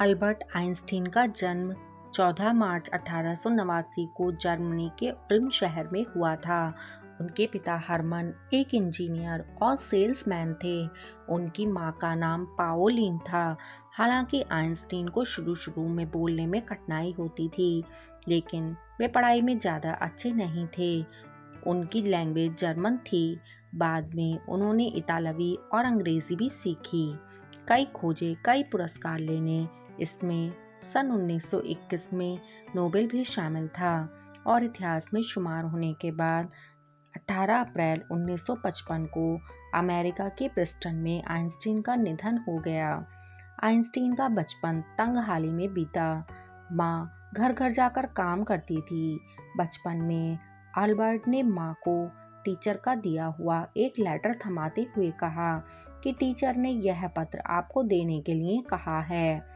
Albert Einstein का जन्म 14 मार्च 1889 को जर्मनी के उल्म शहर में हुआ था। उनके पिता हरमन एक इंजीनियर और सेल्समैन थे। उनकी मां का नाम पाओलीन था। हालांकि आइंस्टीन को शुरू में बोलने में कठिनाई होती थी, लेकिन वे पढ़ाई में ज़्यादा अच्छे नहीं थे। उनकी लैंग्वेज जर्मन थी। बाद में उन्होंने इतालवी और अंग्रेजी भी सीखी। कई खोजें, कई पुरस्कार लेने, इसमें सन 1921 में नोबेल भी शामिल था। और इतिहास में शुमार होने के बाद 18 अप्रैल 1955 को अमेरिका के प्रिंसटन में आइंस्टीन का निधन हो गया। आइंस्टीन का बचपन तंगहाली में बीता। माँ घर घर जाकर काम करती थी। बचपन में अल्बर्ट ने माँ को टीचर का दिया हुआ एक लेटर थमाते हुए कहा कि टीचर ने यह पत्र आपको देने के लिए कहा है।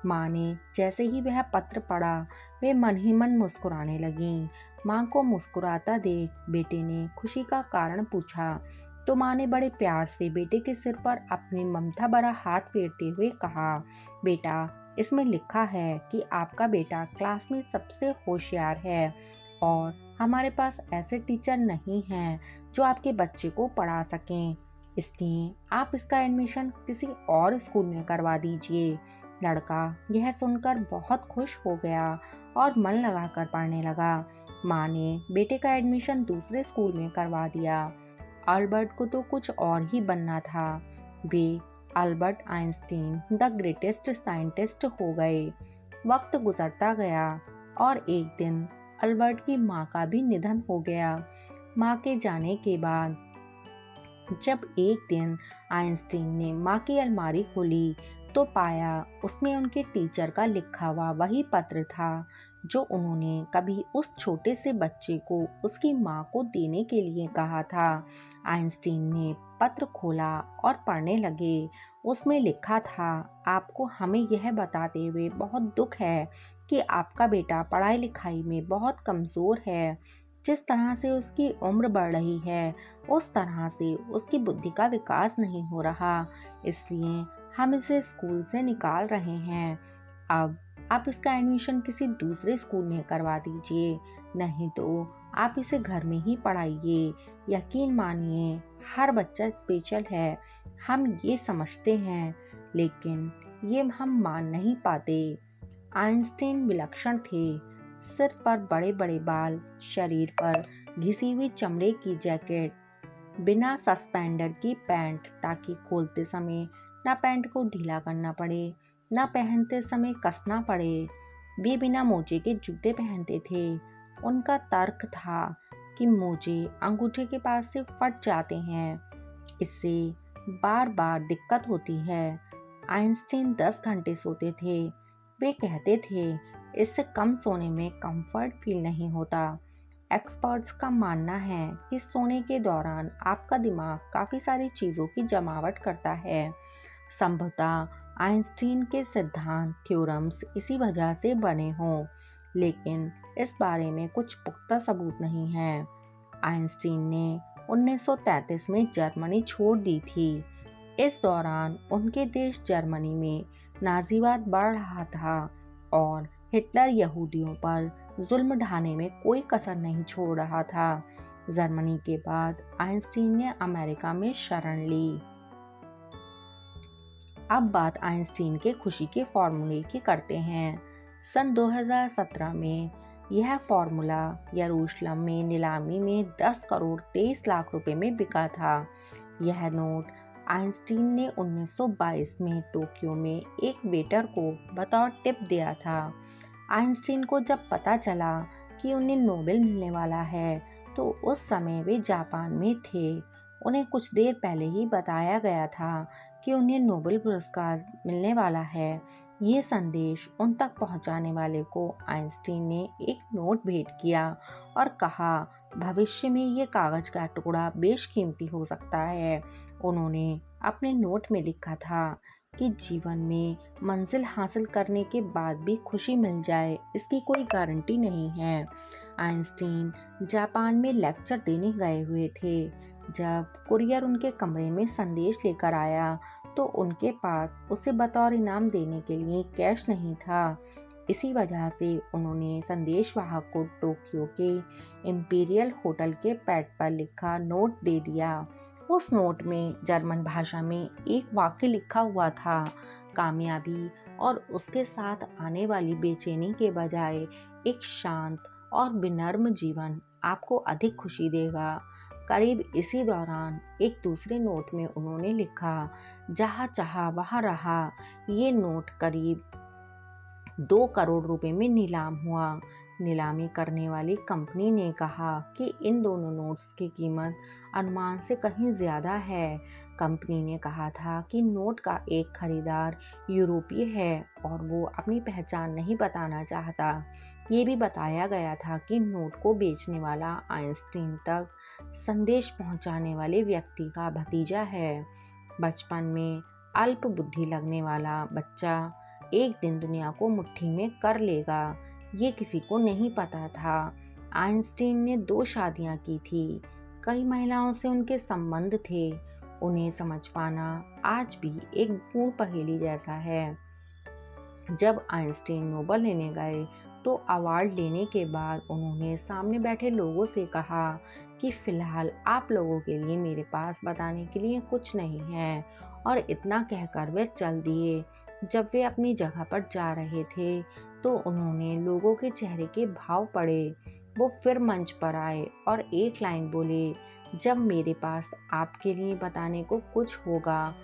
माँ ने जैसे ही वह पत्र पढ़ा, वे मन ही मन मुस्कुराने लगीं। माँ को मुस्कुराता देख बेटे ने खुशी का कारण पूछा, तो माँ ने बड़े प्यार से बेटे के सिर पर अपनी ममता भरा हाथ फेरते हुए कहा, बेटा, इसमें लिखा है कि आपका बेटा क्लास में सबसे होशियार है और हमारे पास ऐसे टीचर नहीं हैं जो आपके बच्चे को पढ़ा सकें। इसलिए आप इसका एडमिशन किसी और स्कूल में करवा दीजिए। लड़का यह सुनकर बहुत खुश हो गया और मन लगाकर पढ़ने लगा। माँ ने बेटे का एडमिशन दूसरे स्कूल में करवा दिया। अल्बर्ट को तो कुछ और ही बनना था। वे Albert Einstein the greatest scientist हो गए। वक्त गुजरता गया और एक दिन अल्बर्ट की माँ का भी निधन हो गया। माँ के जाने के बाद जब एक दिन आइंस्टीन ने माँ की अलमारी खोली तो पाया उसमें उनके टीचर का लिखा हुआ वही पत्र था जो उन्होंने कभी उस छोटे से बच्चे को उसकी माँ को देने के लिए कहा था। आइंस्टीन ने पत्र खोला और पढ़ने लगे। उसमें लिखा था, आपको हमें यह बताते हुए बहुत दुख है कि आपका बेटा पढ़ाई लिखाई में बहुत कमज़ोर है। जिस तरह से उसकी उम्र बढ़ रही है, उस तरह से उसकी बुद्धि का विकास नहीं हो रहा। इसलिए हम इसे स्कूल से निकाल रहे हैं। अब आप इसका एडमिशन किसी दूसरे स्कूल में करवा दीजिए, नहीं तो आप इसे घर में ही पढ़ाइए। यकीन मानिए, हर बच्चा स्पेशल है, हम ये समझते हैं, लेकिन ये हम मान नहीं पाते। आइंस्टीन विलक्षण थे। सिर पर बड़े बड़े बाल, शरीर पर घिसी हुई चमड़े की जैकेट, बिना सस्पेंडर की पैंट ताकि खोलते समय ना पैंट को ढीला करना पड़े, ना पहनते समय कसना पड़े। वे बिना मोजे के जूते पहनते थे। उनका तर्क था कि मोजे अंगूठे के पास से फट जाते हैं, इससे बार बार दिक्कत होती है। आइंस्टीन 10 घंटे सोते थे। वे कहते थे, इससे कम सोने में कंफर्ट फील नहीं होता। एक्सपर्ट्स का मानना है कि सोने के दौरान आपका दिमाग काफ़ी सारी चीज़ों की जमावट करता है। संभवतः आइंस्टीन के सिद्धांत, थ्योरम्स इसी वजह से बने हों, लेकिन इस बारे में कुछ पुख्ता सबूत नहीं है। आइंस्टीन ने 1933 में जर्मनी छोड़ दी थी। इस दौरान उनके देश जर्मनी में नाजीवाद बढ़ रहा था और हिटलर यहूदियों पर जुल्म ढाने में कोई कसर नहीं छोड़ रहा था। जर्मनी के बाद आइंस्टीन ने अमेरिका में शरण ली। अब बात आइंस्टीन के खुशी के फॉर्मूले की करते हैं। सन 2017 में यह फॉर्मूला यरूशलेम में नीलामी में 10 करोड़ 23 लाख रुपए में बिका था। यह नोट आइंस्टीन ने 1922 में टोक्यो में एक वेटर को बतौर टिप दिया था। आइंस्टीन को जब पता चला कि उन्हें नोबेल मिलने वाला है, तो उस समय वे जापान में थे। उन्हें कुछ देर पहले ही बताया गया था कि उन्हें नोबेल पुरस्कार मिलने वाला है। ये संदेश उन तक पहुंचाने वाले को आइंस्टीन ने एक नोट भेंट किया और कहा, भविष्य में ये कागज का टुकड़ा बेशकीमती हो सकता है। उन्होंने अपने नोट में लिखा था कि जीवन में मंजिल हासिल करने के बाद भी खुशी मिल जाए, इसकी कोई गारंटी नहीं है। आइंस्टीन जापान में लेक्चर देने गए हुए थे। जब कुरियर उनके कमरे में संदेश लेकर आया तो उनके पास उसे बतौर इनाम देने के लिए कैश नहीं था। इसी वजह से उन्होंने संदेशवाहक को टोक्यो के इम्पीरियल होटल के पैड पर लिखा नोट दे दिया। उस नोट में जर्मन भाषा में एक वाक्य लिखा हुआ था, कामयाबी और उसके साथ आने वाली बेचैनी के बजाय एक शांत और विनम्र जीवन आपको अधिक खुशी देगा। करीब इसी दौरान एक दूसरे नोट में उन्होंने लिखा, जहाँ चाहा वहाँ रहा। ये नोट करीब 2 करोड़ रुपए में नीलाम हुआ। नीलामी करने वाली कंपनी ने कहा कि इन दोनों नोट्स की कीमत अनुमान से कहीं ज़्यादा है। कंपनी ने कहा था कि नोट का एक खरीदार यूरोपीय है और वो अपनी पहचान नहीं बताना चाहता। ये भी बताया गया था कि नोट को बेचने वाला आइंस्टीन तक संदेश पहुंचाने वाले व्यक्ति का भतीजा है। बचपन में अल्प बुद्धि लगने वाला बच्चा एक दिन दुनिया को मुट्ठी में कर लेगा, ये किसी को नहीं पता था। आइंस्टीन ने 2 शादियां की थी। कई महिलाओं से उनके संबंध थे। उन्हें समझ पाना आज भी एक पूर्ण पहेली जैसा है। जब आइंस्टीन नोबेल लेने गए तो अवार्ड लेने के बाद उन्होंने सामने बैठे लोगों से कहा कि फ़िलहाल आप लोगों के लिए मेरे पास बताने के लिए कुछ नहीं है, और इतना कहकर वे चल दिए। जब वे अपनी जगह पर जा रहे थे तो उन्होंने लोगों के चेहरे के भाव पढ़े। वो फिर मंच पर आए और एक लाइन बोले, जब मेरे पास आपके लिए बताने को कुछ होगा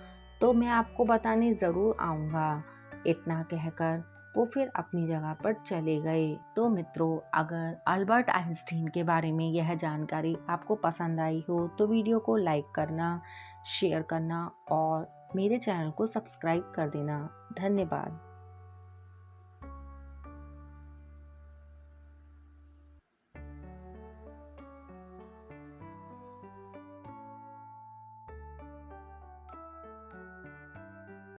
तो मैं आपको बताने ज़रूर आऊँगा। इतना कहकर वो फिर अपनी जगह पर चले गए। तो मित्रों, अगर अल्बर्ट आइंस्टीन के बारे में यह जानकारी आपको पसंद आई हो तो वीडियो को लाइक करना, शेयर करना और मेरे चैनल को सब्सक्राइब कर देना। धन्यवाद।